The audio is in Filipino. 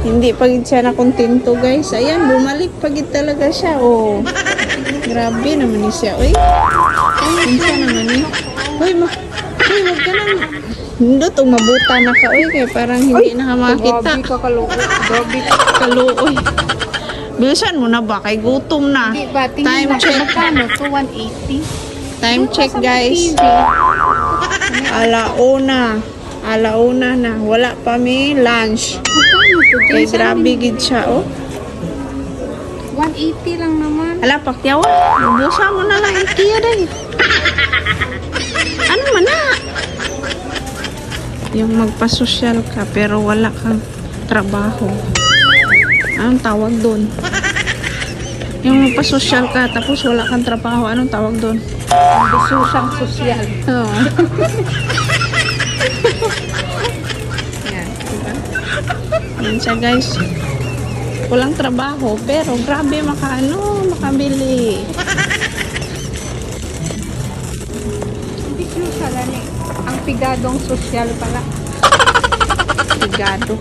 Hindi pagid siya na kontento guys. Ayan, bumalik pagid talaga siya. Oh. Grabe naman ni siya. Uy. Kinsa naman ni. Uy, uy, wag ka nang. Hindi itong mabuta na ka. Uy, kaya parang hindi na ka makakita. Grabe ka kaluoy. Grabe ka. Kaluoy. Bilisan mo na ba? Kay gutom na. Hindi ba? Tingnan Time natin check. magkano? To 180. Time check guys. Alauna. Alauna na. Wala pa may lunch. Magkano to? Kay grabe gid siya, oh. 180 lang naman. Ala, pakyawa. Busa mo na lang ikiya dahil. Ano man na? Yung magpasosyal ka pero wala kang trabaho. Anong tawag doon? Yung magpasosyal ka tapos wala kang trabaho. Anong tawag doon? Bususang sosyal. Oo. Yan, diba? Yan siya guys. Walang trabaho, pero grabe makabili. Hindi sosyal ani. Ang pigadong sosyal pala. Sigado.